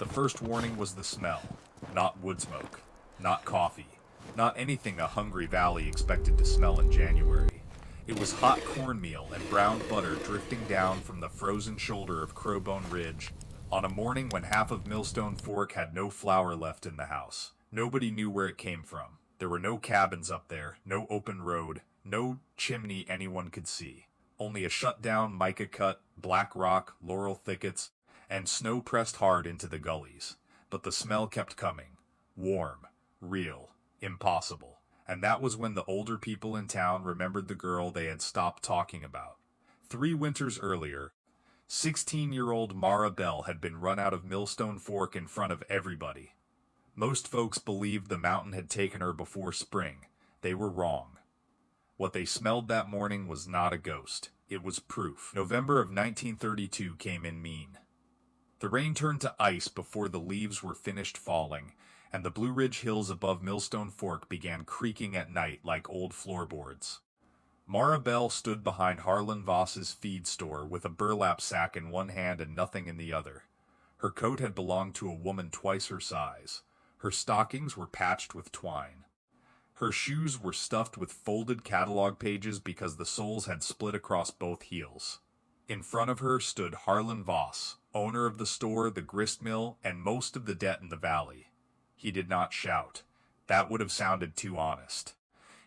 The first warning was the smell. Not wood smoke. Not coffee. Not anything a hungry valley expected to smell in January. It was hot cornmeal and brown butter drifting down from the frozen shoulder of Crowbone Ridge on a morning when half of Millstone Fork had no flour left in the house. Nobody knew where it came from. There were no cabins up there, no open road, no chimney anyone could see. Only a shut-down mica cut, black rock, laurel thickets, and snow pressed hard into the gullies. But the smell kept coming. Warm, real, impossible. And that was when the older people in town remembered the girl they had stopped talking about. 3 winters earlier, 16-year-old Mara Bell had been run out of Millstone Fork in front of everybody. Most folks believed the mountain had taken her before spring. They were wrong. What they smelled that morning was not a ghost. It was proof. November of 1932 came in mean. The rain turned to ice before the leaves were finished falling, and the Blue Ridge hills above Millstone Fork began creaking at night like old floorboards. Mara Bell stood behind Harlan Voss's feed store with a burlap sack in one hand and nothing in the other. Her coat had belonged to a woman twice her size. Her stockings were patched with twine. Her shoes were stuffed with folded catalog pages because the soles had split across both heels. In front of her stood Harlan Voss, owner of the store, the grist mill, and most of the debt in the valley. He did not shout. That would have sounded too honest.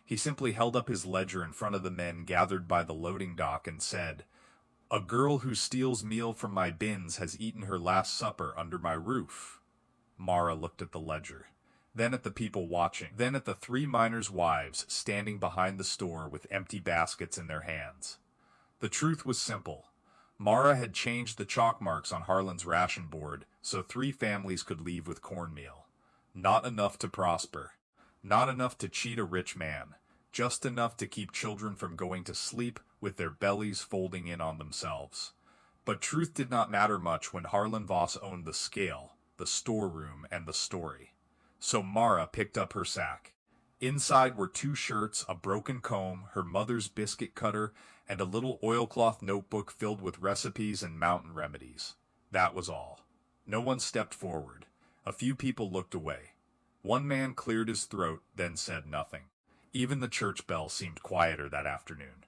He simply held up his ledger in front of the men gathered by the loading dock and said, "A girl who steals meal from my bins has eaten her last supper under my roof." Mara looked at the ledger, then at the people watching, then at the 3 miners' wives standing behind the store with empty baskets in their hands. The truth was simple. Mara had changed the chalk marks on Harlan's ration board so 3 families could leave with cornmeal. Not enough to prosper. Not enough to cheat a rich man. Just enough to keep children from going to sleep with their bellies folding in on themselves. But truth did not matter much when Harlan Voss owned the scale, the storeroom, and the story. So Mara picked up her sack. Inside were 2 shirts, a broken comb, her mother's biscuit cutter, and a little oilcloth notebook filled with recipes and mountain remedies. That was all. No one stepped forward. A few people looked away. One man cleared his throat, then said nothing. Even the church bell seemed quieter that afternoon.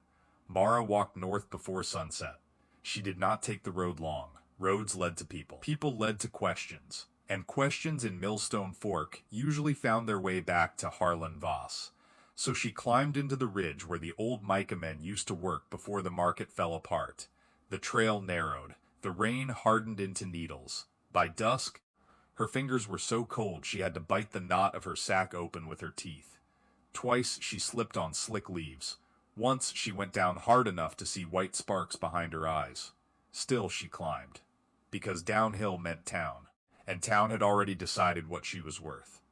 Mara walked north before sunset. She did not take the road long. Roads led to people. People led to questions. And questions in Millstone Fork usually found their way back to Harlan Voss. So she climbed into the ridge where the old mica men used to work before the market fell apart. The trail narrowed. The rain hardened into needles. By dusk, her fingers were so cold she had to bite the knot of her sack open with her teeth. Twice she slipped on slick leaves. Once she went down hard enough to see white sparks behind her eyes. Still she climbed. Because downhill meant town. And town had already decided what she was worth.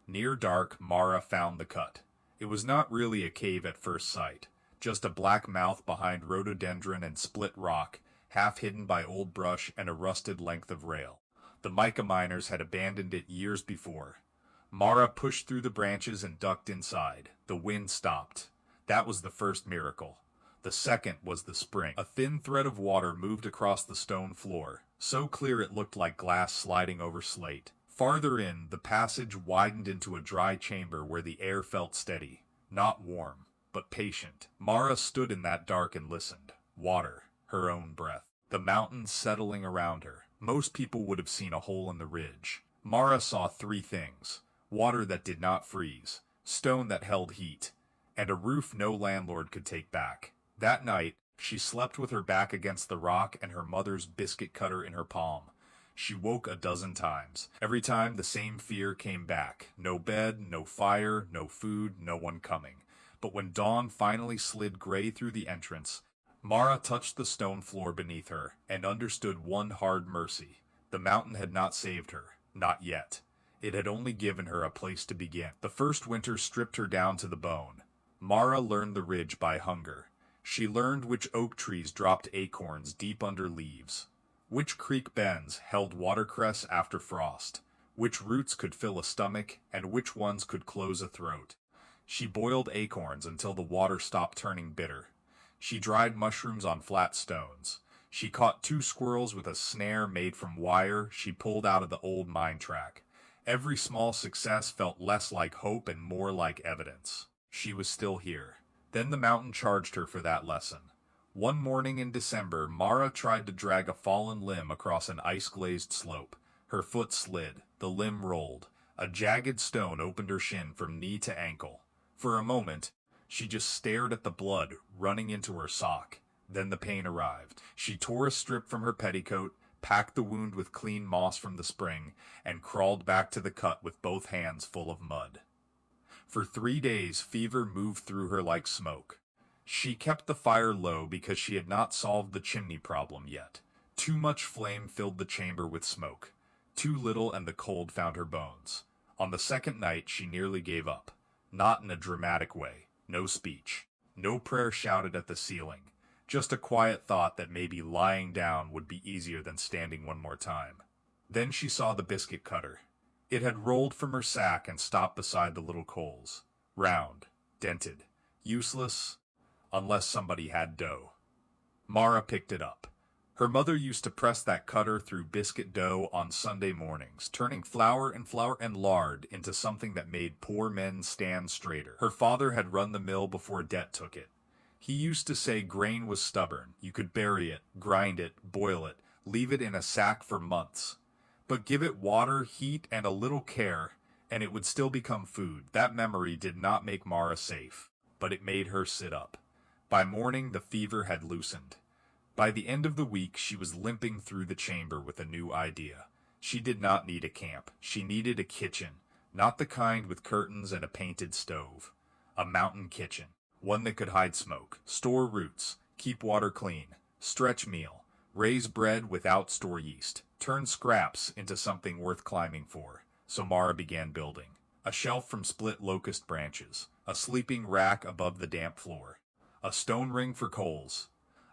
Near dark, Mara found the cut. It was not really a cave at first sight. Just a black mouth behind rhododendron and split rock, half hidden by old brush and a rusted length of rail. The mica miners had abandoned it years before. Mara pushed through the branches and ducked inside. The wind stopped. That was the first miracle. The second was the spring. A thin thread of water moved across the stone floor, so clear it looked like glass sliding over slate. Farther in, the passage widened into a dry chamber where the air felt steady, not warm, but patient. Mara stood in that dark and listened. Water, her own breath, the mountains settling around her. Most people would have seen a hole in the ridge. Mara saw 3 things: water that did not freeze, stone that held heat, and a roof no landlord could take back. That night, she slept with her back against the rock and her mother's biscuit cutter in her palm. She woke a dozen times. Every time the same fear came back. No bed, no fire, no food, no one coming. But when dawn finally slid gray through the entrance, Mara touched the stone floor beneath her and understood one hard mercy. The mountain had not saved her. Not yet. It had only given her a place to begin. The first winter stripped her down to the bone. Mara learned the ridge by hunger. She learned which oak trees dropped acorns deep under leaves, which creek bends held watercress after frost, which roots could fill a stomach, and which ones could close a throat. She boiled acorns until the water stopped turning bitter. She dried mushrooms on flat stones. She caught 2 squirrels with a snare made from wire she pulled out of the old mine track. Every small success felt less like hope and more like evidence. She was still here. Then the mountain charged her for that lesson. One morning in December, Mara tried to drag a fallen limb across an ice-glazed slope. Her foot slid. The limb rolled. A jagged stone opened her shin from knee to ankle. For a moment, she just stared at the blood running into her sock. Then the pain arrived. She tore a strip from her petticoat, packed the wound with clean moss from the spring, and crawled back to the cut with both hands full of mud. For 3 days, fever moved through her like smoke. She kept the fire low because she had not solved the chimney problem yet. Too much flame filled the chamber with smoke. Too little, and the cold found her bones. On the second night, she nearly gave up. Not in a dramatic way. No speech. No prayer shouted at the ceiling. Just a quiet thought that maybe lying down would be easier than standing one more time. Then she saw the biscuit cutter. It had rolled from her sack and stopped beside the little coals. Round. Dented. Useless. Unless somebody had dough. Mara picked it up. Her mother used to press that cutter through biscuit dough on Sunday mornings, turning flour and lard into something that made poor men stand straighter. Her father had run the mill before debt took it. He used to say grain was stubborn. You could bury it, grind it, boil it, leave it in a sack for months. But give it water, heat, and a little care, and it would still become food. That memory did not make Mara safe, but it made her sit up. By morning, the fever had loosened. By the end of the week, she was limping through the chamber with a new idea. She did not need a camp. She needed a kitchen, not the kind with curtains and a painted stove. A mountain kitchen, one that could hide smoke, store roots, keep water clean, stretch meal, raise bread without store yeast, turn scraps into something worth climbing for. So Mara began building. A shelf from split locust branches, a sleeping rack above the damp floor, a stone ring for coals,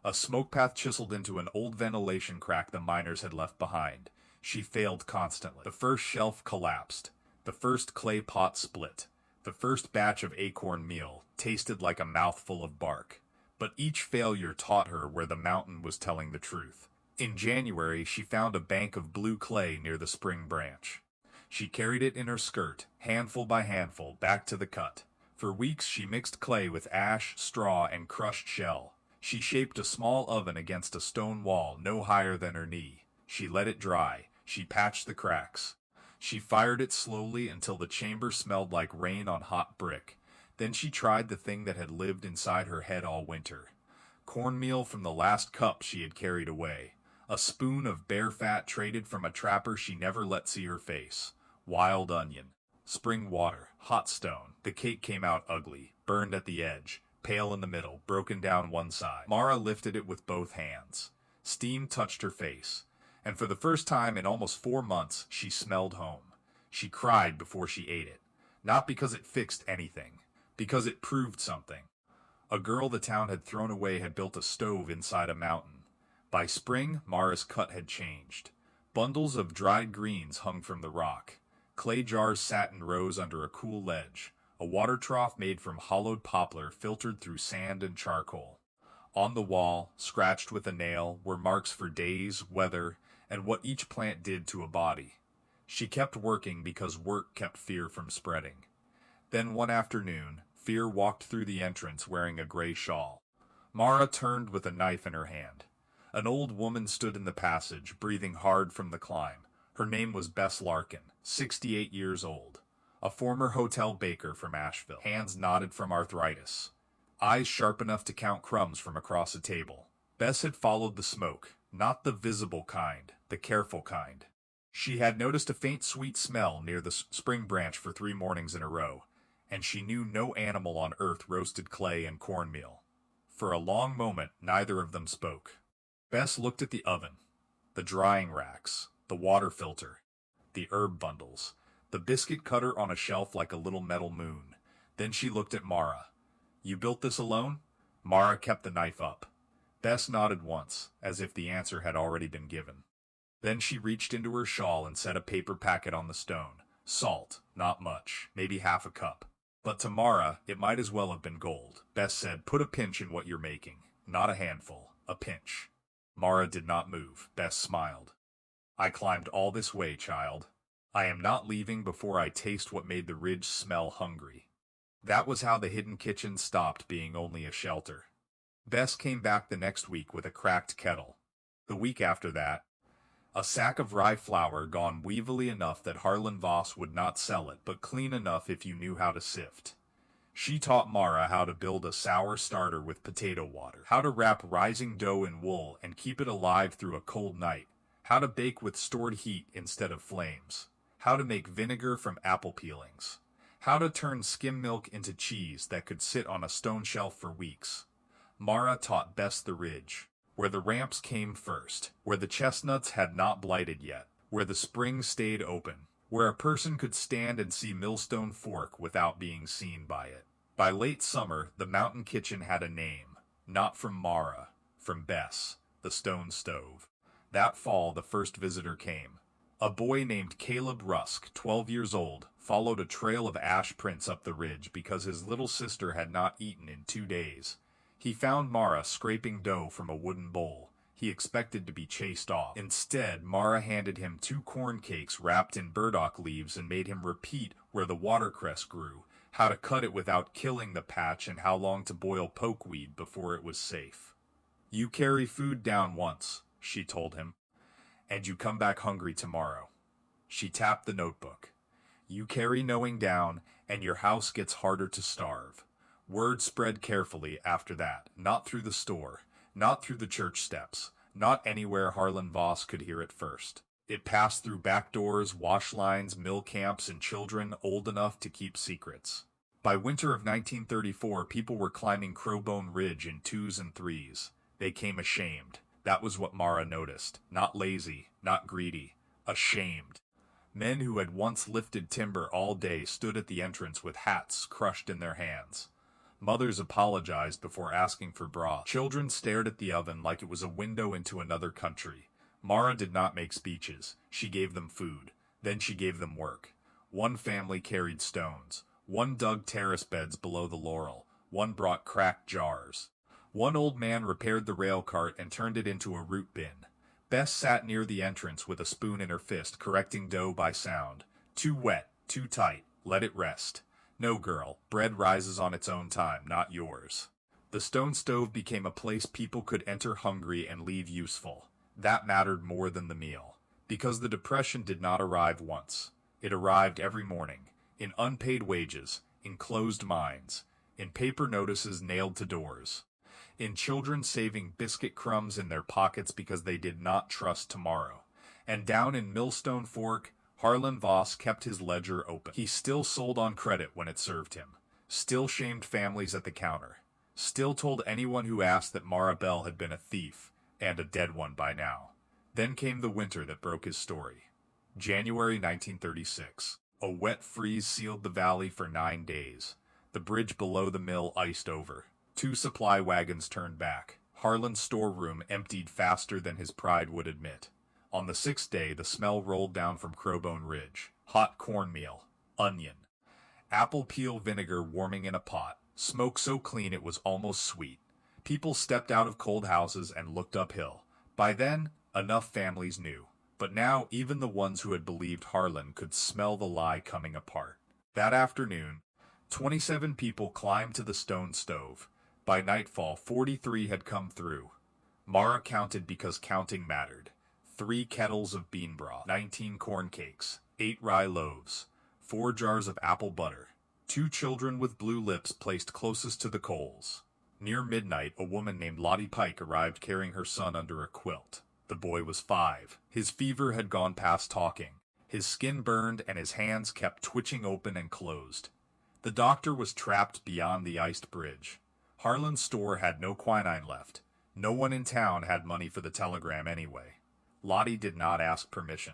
a smoke path chiseled into an old ventilation crack the miners had left behind. She failed constantly. The first shelf collapsed. The first clay pot split. The first batch of acorn meal tasted like a mouthful of bark. But each failure taught her where the mountain was telling the truth. In January, she found a bank of blue clay near the spring branch. She carried it in her skirt, handful by handful, back to the cut. For weeks she mixed clay with ash, straw, and crushed shell. She shaped a small oven against a stone wall no higher than her knee. She let it dry. She patched the cracks. She fired it slowly until the chamber smelled like rain on hot brick. Then she tried the thing that had lived inside her head all winter. Cornmeal from the last cup she had carried away. A spoon of bear fat traded from a trapper she never let see her face. Wild onion. Spring water. Hot stone. The cake came out ugly, burned at the edge, pale in the middle, broken down one side. Mara lifted it with both hands. Steam touched her face, and for the first time in almost 4 months, she smelled home. She cried before she ate it, not because it fixed anything, because it proved something. A girl the town had thrown away had built a stove inside a mountain. By spring, Mara's cut had changed. Bundles of dried greens hung from the rock. Clay jars sat in rows under a cool ledge. A water trough made from hollowed poplar filtered through sand and charcoal. On the wall, scratched with a nail, were marks for days, weather, and what each plant did to a body. She kept working because work kept fear from spreading. Then one afternoon, Fear walked through the entrance wearing a gray shawl. Mara turned with a knife in her hand. An old woman stood in the passage, breathing hard from the climb. Her name was Bess Larkin, 68 years old. A former hotel baker from Asheville. Hands knotted from arthritis. Eyes sharp enough to count crumbs from across a table. Bess had followed the smoke, not the visible kind, the careful kind. She had noticed a faint sweet smell near the spring branch for 3 mornings in a row, and she knew no animal on earth roasted clay and cornmeal. For a long moment, neither of them spoke. Bess looked at the oven, the drying racks, the water filter, the herb bundles, the biscuit cutter on a shelf like a little metal moon. Then she looked at Mara. "You built this alone?" Mara kept the knife up. Bess nodded once, as if the answer had already been given. Then she reached into her shawl and set a paper packet on the stone. Salt, not much, maybe half a cup. But to Mara, it might as well have been gold. Bess said, "Put a pinch in what you're making. Not a handful, a pinch." Mara did not move. Bess smiled. I climbed all this way, child. I am not leaving before I taste what made the ridge smell hungry. That was how the hidden kitchen stopped being only a shelter. Bess came back the next week with a cracked kettle. The week after that, a sack of rye flour gone weevily enough that Harlan Voss would not sell it, but clean enough if you knew how to sift. She taught Mara how to build a sour starter with potato water, how to wrap rising dough in wool and keep it alive through a cold night, how to bake with stored heat instead of flames, how to make vinegar from apple peelings, how to turn skim milk into cheese that could sit on a stone shelf for weeks. Mara taught Bess the ridge, where the ramps came first, where the chestnuts had not blighted yet, where the springs stayed open, where a person could stand and see Millstone Fork without being seen by it. By late summer, the mountain kitchen had a name, not from Mara, from Bess, the stone stove. That fall, the first visitor came. A boy named Caleb Rusk, 12 years old, followed a trail of ash prints up the ridge because his little sister had not eaten in 2 days. He found Mara scraping dough from a wooden bowl. He expected to be chased off. Instead, Mara handed him 2 corn cakes wrapped in burdock leaves and made him repeat where the watercress grew, how to cut it without killing the patch, and how long to boil pokeweed before it was safe. You carry food down once, she told him, and you come back hungry tomorrow. She tapped the notebook. You carry knowing down, and your house gets harder to starve. Word spread carefully after that, not through the store, not through the church steps, not anywhere Harlan Voss could hear it first. It passed through back doors, wash lines, mill camps, and children old enough to keep secrets. By winter of 1934, people were climbing Crowbone Ridge in 2s and 3s. They came ashamed. That was what Mara noticed. Not lazy, not greedy. Ashamed. Men who had once lifted timber all day stood at the entrance with hats crushed in their hands. Mothers apologized before asking for broth. Children stared at the oven like it was a window into another country. Mara did not make speeches. She gave them food. Then she gave them work. One family carried stones. One dug terrace beds below the laurel. One brought cracked jars. One old man repaired the rail cart and turned it into a root bin. Bess sat near the entrance with a spoon in her fist, correcting dough by sound. Too wet, too tight, let it rest. No, girl, bread rises on its own time, not yours. The stone stove became a place people could enter hungry and leave useful. That mattered more than the meal. Because the Depression did not arrive once. It arrived every morning, in unpaid wages, in closed mines, in paper notices nailed to doors, in children saving biscuit crumbs in their pockets because they did not trust tomorrow. And down in Millstone Fork, Harlan Voss kept his ledger open. He still sold on credit when it served him, still shamed families at the counter, still told anyone who asked that Mara Bell had been a thief, and a dead one by now. Then came the winter that broke his story. January 1936. A wet freeze sealed the valley for 9 days. The bridge below the mill iced over. 2 supply wagons turned back. Harlan's storeroom emptied faster than his pride would admit. On the 6th day, the smell rolled down from Crowbone Ridge. Hot cornmeal, onion, apple peel vinegar warming in a pot, smoke so clean it was almost sweet. People stepped out of cold houses and looked uphill. By then, enough families knew. But now, even the ones who had believed Harlan could smell the lie coming apart. That afternoon, 27 people climbed to the stone stove. By nightfall, 43 had come through. Mara counted because counting mattered. 3 kettles of bean broth, 19 corn cakes, 8 rye loaves, 4 jars of apple butter, 2 children with blue lips placed closest to the coals. Near midnight, a woman named Lottie Pike arrived carrying her son under a quilt. The boy was 5. His fever had gone past talking. His skin burned and his hands kept twitching open and closed. The doctor was trapped beyond the iced bridge. Harlan's store had no quinine left. No one in town had money for the telegram anyway. Lottie did not ask permission.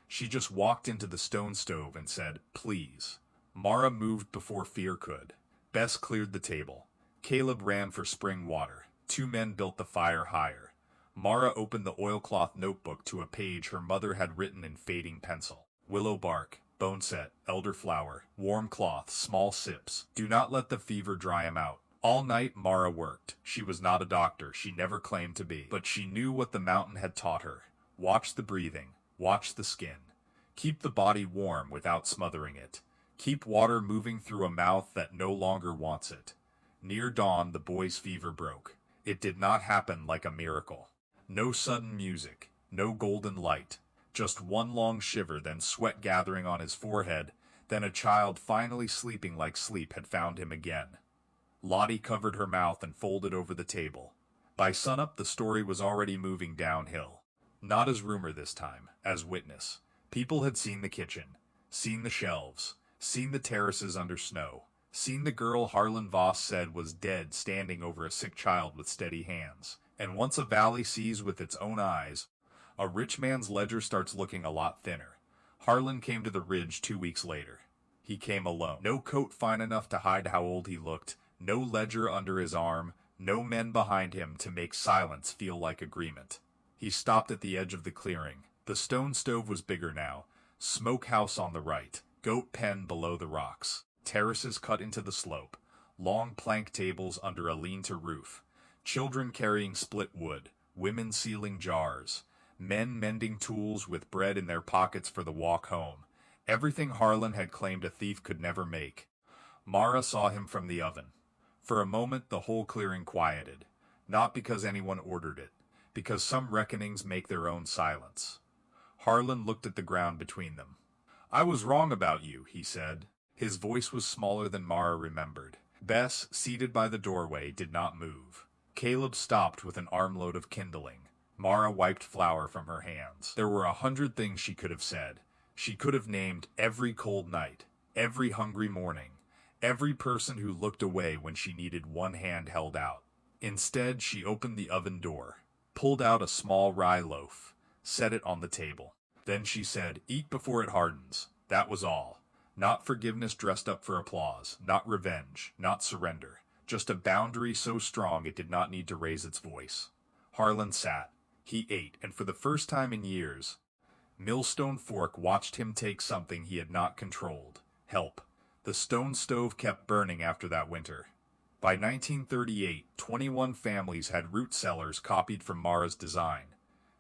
She just walked into the stone stove and said, "Please." Mara moved before fear could. Bess cleared the table. Caleb ran for spring water. 2 men built the fire higher. Mara opened the oilcloth notebook to a page her mother had written in fading pencil. Willow bark, boneset, elderflower, warm cloth, small sips. Do not let the fever dry him out. All night Mara worked. She was not a doctor, she never claimed to be, but she knew what the mountain had taught her. Watch the breathing, watch the skin. Keep the body warm without smothering it. Keep water moving through a mouth that no longer wants it. Near dawn the boy's fever broke. It did not happen like a miracle. No sudden music, no golden light. Just one long shiver, then sweat gathering on his forehead, then a child finally sleeping like sleep had found him again. Lottie covered her mouth and folded over the table. By sunup the story was already moving downhill. Not as rumor this time, as witness. People had seen the kitchen, seen the shelves, seen the terraces under snow, seen the girl Harlan Voss said was dead standing over a sick child with steady hands. And once a valley sees with its own eyes, a rich man's ledger starts looking a lot thinner. Harlan came to the ridge 2 weeks later. He came alone. No coat fine enough to hide how old he looked, no ledger under his arm, no men behind him to make silence feel like agreement. He stopped at the edge of the clearing. The stone stove was bigger now. Smokehouse on the right, goat pen below the rocks, terraces cut into the slope, long plank tables under a lean-to roof, children carrying split wood, women sealing jars, men mending tools with bread in their pockets for the walk home. Everything Harlan had claimed a thief could never make. Mara saw him from the oven. For a moment the whole clearing quieted, not because anyone ordered it, because some reckonings make their own silence. Harlan looked at the ground between them. "I was wrong about you," he said. His voice was smaller than Mara remembered. Bess, seated by the doorway, did not move. Caleb stopped with an armload of kindling. Mara wiped flour from her hands. There were 100 things she could have said. She could have named every cold night, every hungry morning, every person who looked away when she needed one hand held out. Instead, she opened the oven door, pulled out a small rye loaf, set it on the table. Then she said, "Eat before it hardens." That was all. Not forgiveness dressed up for applause, not revenge, not surrender. Just a boundary so strong it did not need to raise its voice. Harlan sat. He ate, and for the first time in years, Millstone Fork watched him take something he had not controlled. Help. The stone stove kept burning after that winter. By 1938, 21 families had root cellars copied from Mara's design.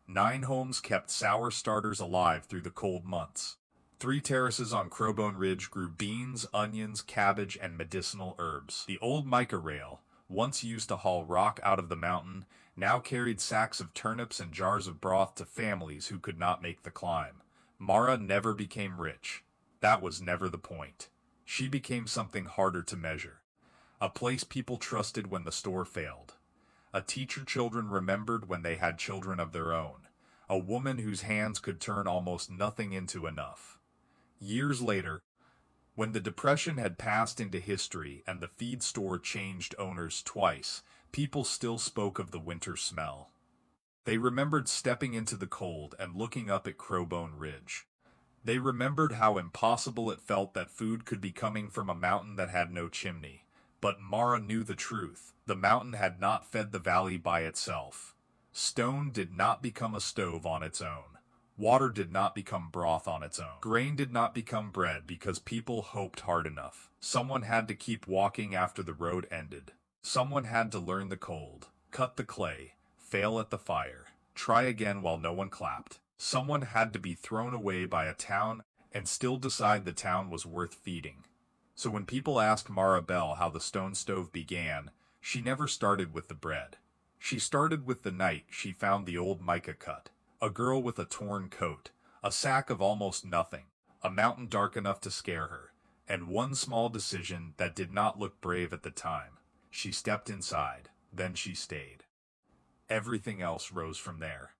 9 homes kept sour starters alive through the cold months. 3 terraces on Crowbone Ridge grew beans, onions, cabbage, and medicinal herbs. The old mica rail, once used to haul rock out of the mountain, now carried sacks of turnips and jars of broth to families who could not make the climb. Mara never became rich. That was never the point. She became something harder to measure. A place people trusted when the store failed. A teacher children remembered when they had children of their own. A woman whose hands could turn almost nothing into enough. Years later, when the Depression had passed into history and the feed store changed owners twice, people still spoke of the winter smell. They remembered stepping into the cold and looking up at Crowbone Ridge. They remembered how impossible it felt that food could be coming from a mountain that had no chimney. But Mara knew the truth. The mountain had not fed the valley by itself. Stone did not become a stove on its own. Water did not become broth on its own. Grain did not become bread because people hoped hard enough. Someone had to keep walking after the road ended. Someone had to learn the cold, cut the clay, fail at the fire, try again while no one clapped. Someone had to be thrown away by a town and still decide the town was worth feeding. So when people asked Mara Bell how the stone stove began, she never started with the bread. She started with the night she found the old mica cut. A girl with a torn coat, a sack of almost nothing, a mountain dark enough to scare her, and one small decision that did not look brave at the time. She stepped inside, then she stayed. Everything else rose from there.